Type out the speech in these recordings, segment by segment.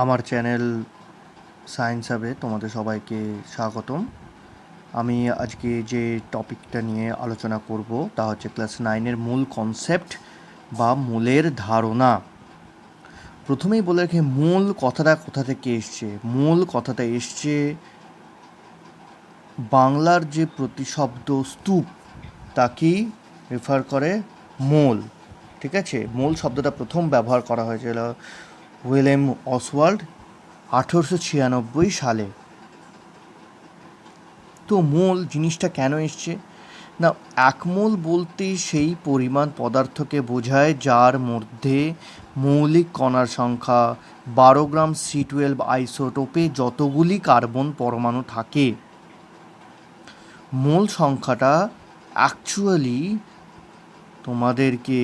আমার channel science হাবে তোমাদের সবাইকে স্বাগতম। আমি আজকে যে টপিকটা নিয়ে আলোচনা করব তা হচ্ছে ক্লাস 9-এর মূল কনসেপ্ট বা মূলের ধারণা। প্রথমেই বলে রাখি, মূল কথাটা কোথা থেকে এসছে। মূল কথাটা এসছে বাংলার যে প্রতিশব্দ স্তূপ তাকেই রেফার করে মূল। ঠিক আছে, মূল শব্দটা প্রথম ব্যবহার করা হয়েছিল উইলিয়াম অসওয়াল্ড 1896 সালে। তো মোল জিনিসটা কেন এসছে না, এক মোল বলতে সেই পরিমাণ পদার্থকে বোঝায় যার মধ্যে মৌলিক কণার সংখ্যা 12 গ্রাম C12 আইসোটোপে যতগুলি কার্বন পরমাণু থাকে। মোল সংখ্যাটা অ্যাকচুয়ালি তোমাদেরকে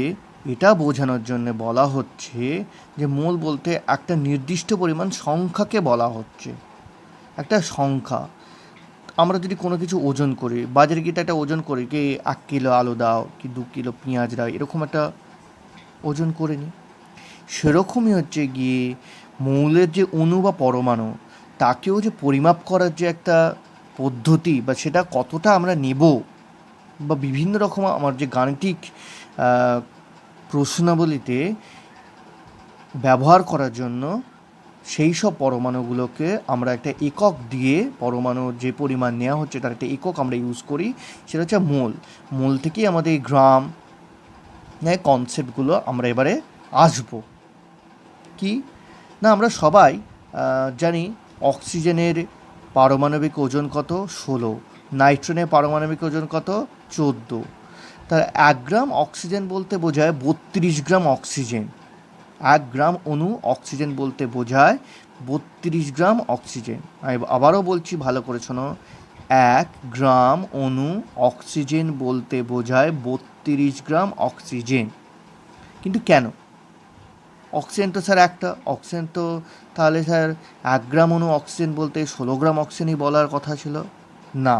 এটা বোঝানোর জন্য বলা হচ্ছে যে মোল বলতে একটা নির্দিষ্ট পরিমাণ সংখ্যাকে বলা হচ্ছে, একটা সংখ্যা। আমরা যদি কোনো কিছু ওজন করি, বাজারে গিয়ে একটা ওজন করি কি 1 কিলো আলু দাও কি 2 কিলো পেঁয়াজ দাও, এরকম একটা ওজন করে নিই। সেরকমই হচ্ছে গিয়ে মৌলের যে অণু বা পরমাণু, তাকেও যে পরিমাপ করার যে একটা পদ্ধতি বা সেটা কতটা আমরা নেব, বা বিভিন্ন রকম আমার যে গাণিতিক প্রশ্নাবলীতে ব্যবহার করার জন্য সেই সব পরমাণুগুলোকে আমরা একটা একক দিয়ে, পরমাণুর যে পরিমাণ নেওয়া হচ্ছে তার একটা একক আমরা ইউজ করি, সেটা হচ্ছে মোল। মোল থেকেই আমাদের এই গ্রাম কনসেপ্টগুলো আমরা এবারে আসবো। কি না, আমরা সবাই জানি অক্সিজেনের পারমাণবিক ওজন কত, 16। নাইট্রোজেনের পারমাণবিক ওজন কত, 14। তার 1 গ্রাম অক্সিজেন বলতে বোঝায় 32 গ্রাম অক্সিজেন। 1 গ্রাম অণু অক্সিজেন বলতে বোঝায় 32 গ্রাম অক্সিজেন। আমি আবারও বলছি, ভালো করে শোনো, 1 গ্রাম অণু অক্সিজেন বলতে বোঝায় 32 গ্রাম অক্সিজেন। কিন্তু কেন? অক্সিজেন তো স্যার একটা অক্সিজেন, তো তাহলে স্যার 1 গ্রাম অণু অক্সিজেন বলতে 16 গ্রাম অক্সিজেনই বলার কথা ছিল না।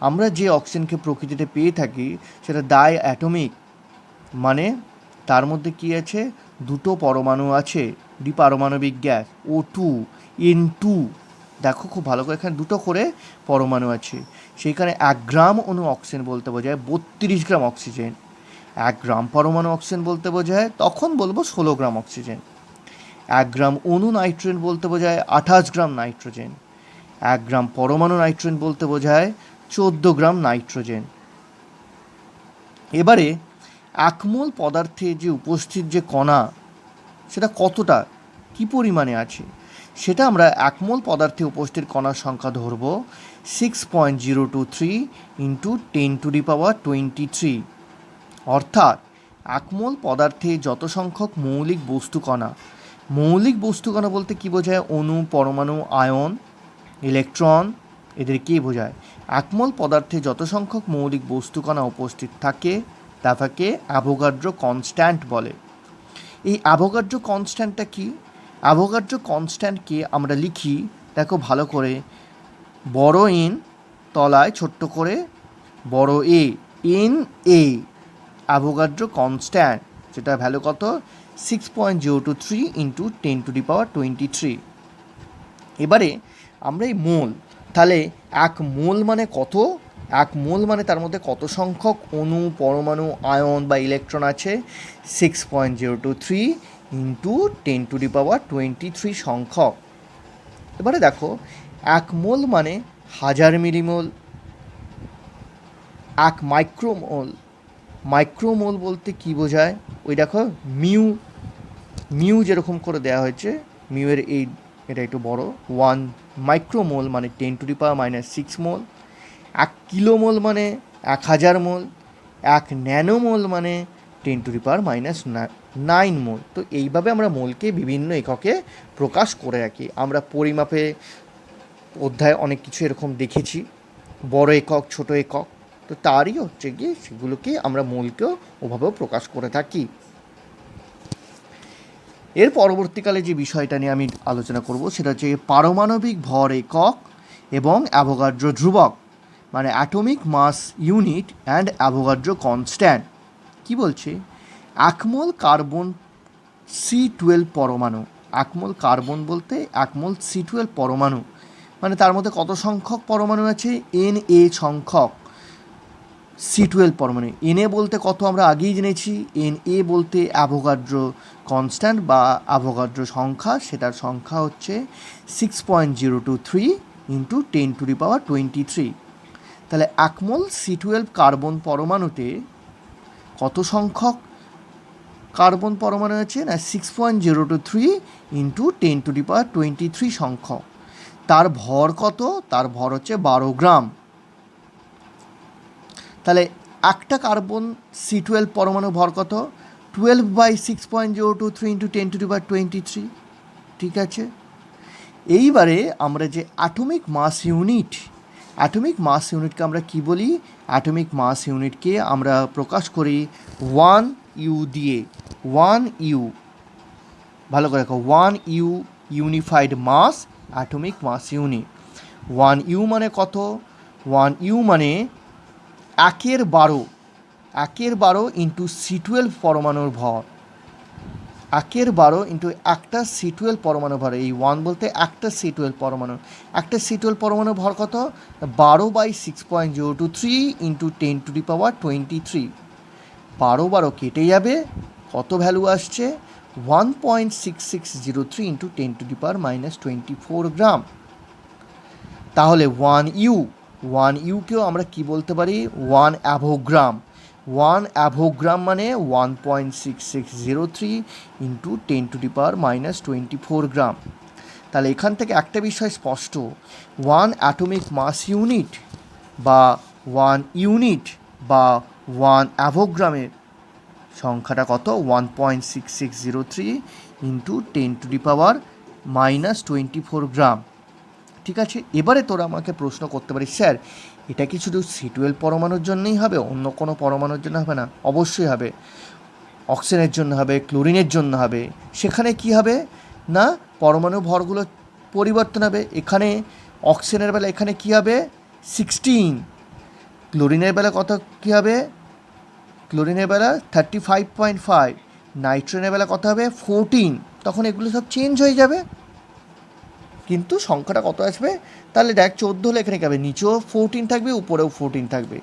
আমরা যে অক্সিজেনকে প্রকৃতিতে পেয়ে থাকি সেটা ডাই অ্যাটমিক, মানে তার মধ্যে কী আছে, দুটো পরমাণু আছে, দ্বিপারমাণবিক গ্যাস O2 N2। দেখো খুব ভালো করে, এখানে দুটো করে পরমাণু আছে। সেইখানে 1 গ্রাম অণু অক্সিজেন বলতে বোঝায় 32 গ্রাম অক্সিজেন। 1 গ্রাম পরমাণু অক্সিজেন বলতে বোঝায়, তখন বলবো 16 গ্রাম অক্সিজেন। 1 গ্রাম অণু নাইট্রোজেন বলতে বোঝায় 28 গ্রাম নাইট্রোজেন। 1 গ্রাম পরমাণু নাইট্রোজেন বলতে বোঝায় 14 গ্রাম নাইট্রোজেন। এবারে একমোল পদার্থে যে উপস্থিত যে কণা, সেটা কতটা কী পরিমাণে আছে, সেটা আমরা একমোল পদার্থে উপস্থিত কণার সংখ্যা ধরব 6.023 ইন্টু 10⁻23। অর্থাৎ একমোল পদার্থে যত সংখ্যক মৌলিক বস্তুকণা, মৌলিক বস্তুকণা বলতে কী বোঝায়, অণু, পরমাণু, আয়ন, ইলেকট্রন, এদের কী বোঝায়। একমোল পদার্থে যত সংখ্যক মৌলিক বস্তুকণা উপস্থিত থাকে তাকে অ্যাভোগাড্রো কনস্ট্যান্ট বলে। এই অ্যাভোগাড্রো কনস্ট্যান্টটা কি? অ্যাভোগাড্রো কনস্ট্যান্টকে আমরা লিখি, দেখো ভালো করে, বড় এন তলায় ছোট্ট করে বড় এ, এন এ, অ্যাভোগাড্রো কনস্ট্যান্ট, যেটা ভ্যালু কত, 6.023 ইন্টু 10⁻23। এবারে আমরা এই মোল, তাহলে 1 মোল মানে কত, 1 মোল মানে তার মধ্যে কত সংখ্যক অণু, পরমাণু, আয়ন বা ইলেকট্রন আছে, 6.023 ইন্টু 10⁻23 সংখ্যক। এবারে দেখো, 1 মোল মানে 1000 মিলিমোল। 1 মাইক্রোমোল, মাইক্রোমোল বলতে কী বোঝায়, ওই দেখো মিউ, মিউ যেরকম করে দেওয়া হয়েছে, মিউয়ের এটা একটু বড়। 1 মাইক্রোমোল মানে 10⁻⁻6 মোল। 1 কিলোমোল মানে 1000 মোল। 1 ন্যানোমোল মানে 10⁻⁹ মোল। তো এইভাবে আমরা মোলকে বিভিন্ন এককে প্রকাশ করে রাখি। আমরা পরিমাপে অধ্যায় অনেক কিছু এরকম দেখেছি, বড় একক, ছোট একক, তো তারই হচ্ছে গিয়ে সেগুলোকে আমরা মোলকেও ওভাবেও প্রকাশ করে থাকি। এর পরবর্তীকালে যে বিষয়টা নিয়ে আমি আলোচনা করব সেটা হচ্ছে পারমাণবিক ভর একক এবং অ্যাভোগাড্রো ধ্রুবক, মানে atomic mass unit and Avogadro constant. কি বলছে, 1 মোল কার্বন C12 পরমাণু এক মোল কার্বন বলতে এক মোল C12 পরমাণু, মানে তার মধ্যে কত সংখ্যক পরমাণু আছে? Na সংখ্যক C12 পরমাণু। Na বলতে কত আমরা আগেই জেনেছি, Na বলতে অ্যাভোগাড্রো কনস্ট্যান্ট বা অ্যাভোগাড্রো সংখ্যা, সেটার সংখ্যা হচ্ছে 6.023 ইন্টু 10⁻23। তাহলে এক মোল C12 কার্বন পরমাণুতে কত সংখ্যক কার্বন পরমাণু আছে? না 6.023 ইন্টু 10⁻23 সংখ্যক। তার ভর কত? তার ভর হচ্ছে 12 গ্রাম। তাহলে একটা কার্বন C12 পরমাণু ভর কত? 12/6.023 ইন্টু 10⁻23। ঠিক আছে, এইবারে আমরা যে অ্যাটমিক মাস ইউনিটকে আমরা কি বলি? অ্যাটমিক মাস ইউনিটকে আমরা প্রকাশ করি 1U দিয়ে। 1U, ভালো করে দেখো, 1U ইউনিফাইড মাস, অ্যাটমিক মাস ইউনিট। 1U মানে কত? 1U মানে 1/12 ইন্টু C12 পরমাণুর ভর। 1/12 ইন্টু একটা C12 পরমাণু ভর। এই 1 বলতে একটা C12 পরমাণু। একটা C12 পরমাণু ভর কত? 12/6.023 ইন্টু 10⁻23। 12 কেটে যাবে, কত ভ্যালু আসছে? 1.6603 ইন্টু 10⁻24 গ্রাম। তাহলে 1Uকেও আমরা কি বলতে পারি? 1 অ্যাভোগ্রাম। 1 অ্যাভোগ্রাম মানে 1.6603 ইন্টু 10⁻24 গ্রাম। তাহলে এখান থেকে একটা বিষয় স্পষ্ট, 1 অ্যাটমিক মাস ইউনিট বা 1 ইউনিট বা 1 অ্যাভোগ্রামের সংখ্যাটা কত? 1.6603 ইন্টু 10⁻24 গ্রাম। ঠিক আছে, এবারে তোরা আমাকে প্রশ্ন করতে পারিস, স্যার এটা কি শুধু C12 পরমাণুর জন্যই হবে, অন্য কোনো পরমাণুর জন্য হবে না? অবশ্যই হবে, অক্সিজেনের জন্য হবে, ক্লোরিনের জন্য হবে। সেখানে কি হবে না, পরমাণু ভরগুলো পরিবর্তন হবে। এখানে অক্সিজেনের বেলা এখানে কি হবে? 16। ক্লোরিনের বেলা কত কী হবে? ক্লোরিনের বেলা 35.5। নাইট্রোজেনের বেলা কত হবে? 14। তখন এগুলো সব চেঞ্জ হয়ে যাবে, কিন্তু সংখ্যাটা কত আসবে? তাহলে দেখ 14 হলে এখানে কী হবে? নিচেও 14 থাকবে, উপরেও 14 থাকবে।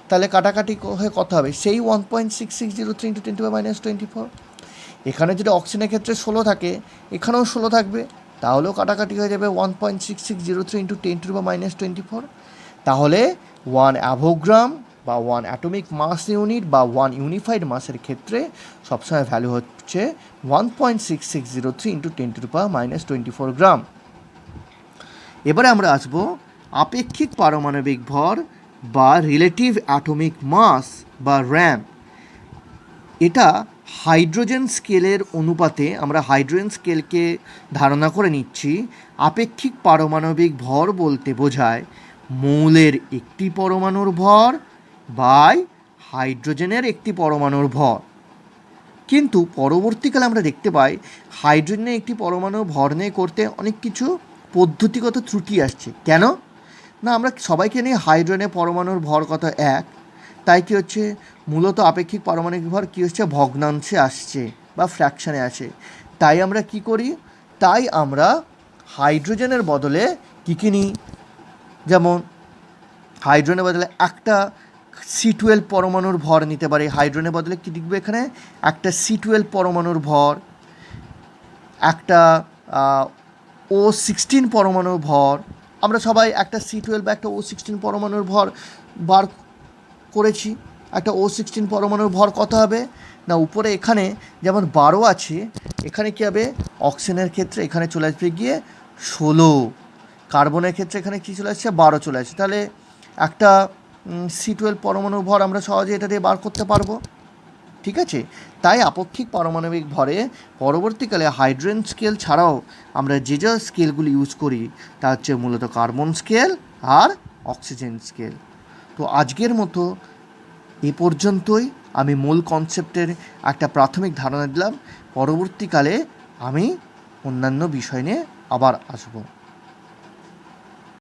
তাহলে কাটাকাটি হয়ে কত হবে? সেই 1.6603 ইন্টু 10⁻24। এখানে যদি অক্সিজেনের ক্ষেত্রে 16 থাকে, এখানেও 16 থাকবে, তাহলেও কাটাকাটি হয়ে যাবে 1.6603 ইন্টু 10⁻24। তাহলে 1 অ্যাভোগ্রাম বা 1 অ্যাটমিক মাস ইউনিট বা 1 ইউনিফাইড মাসের ক্ষেত্রে সবসময় ভ্যালু হচ্ছে 1.6603 ইন্টু 10⁻24 গ্রাম। এবারে আমরা আসব আপেক্ষিক পারমাণবিক ভর বা রিলেটিভ অ্যাটমিক মাস বা RAM। এটা হাইড্রোজেন স্কেলের অনুপাতে, আমরা হাইড্রোজেন স্কেলকে ধারণা করে নিচ্ছি। আপেক্ষিক পারমাণবিক ভর বলতে বোঝায় মৌলের একটি পরমাণুর ভর বাই হাইড্রোজেনের একটি পরমাণুর ভর। কিন্তু পরবর্তীকালে আমরা দেখতে পাই হাইড্রোজেনের একটি পরমাণু ভর নিয়ে করতে অনেক কিছু পদ্ধতিগত ত্রুটি আসছে। কেন না, আমরা সবাইকে নিয়ে হাইড্রোজেনের পরমাণুর ভর কত? 1। তাই কী হচ্ছে, মূলত আপেক্ষিক পারমাণবিক ভর কী হচ্ছে? ভগ্নাংশে আসছে বা ফ্র্যাকশানে আসে। তাই আমরা কি করি? তাই আমরা হাইড্রোজেনের বদলে কী নিই? যেমন হাইড্রোজেনের বদলে একটা C12 পরমাণুর ভর নিতে পারি। হাইড্রোজেনের বদলে কী লিখবে এখানে? একটা C12 পরমাণুর ভর, একটা O16 পরমাণুর ভর। আমরা সবাই একটা C12 বা একটা O16 পরমাণুর ভর বার করেছি। একটা O16 পরমাণুর ভর কত হবে না, উপরে এখানে যেমন 12 আছে, এখানে কী হবে? অক্সিজেনের ক্ষেত্রে এখানে চলে আসবে গিয়ে 16, কার্বনের ক্ষেত্রে এখানে কী চলে আসছে? 12 চলে আসছে। তাহলে একটা C12 পরমাণুর ভর আমরা সহজে এটা দিয়ে বার করতে পারবো। ঠিক আছে, তাই আপেক্ষিক পারমাণবিক ভরে পরবর্তীকালে হাইড্রোজেন স্কেল ছাড়াও আমরা যে স্কেলগুলি ইউজ করি তা হচ্ছে মূলত কার্বন স্কেল আর অক্সিজেন স্কেল। তো আজকের মতো এ পর্যন্তই। আমি মূল কনসেপ্টের একটা প্রাথমিক ধারণা দিলাম। পরবর্তীকালে আমি অন্যান্য বিষয় নিয়ে আবার আসবো।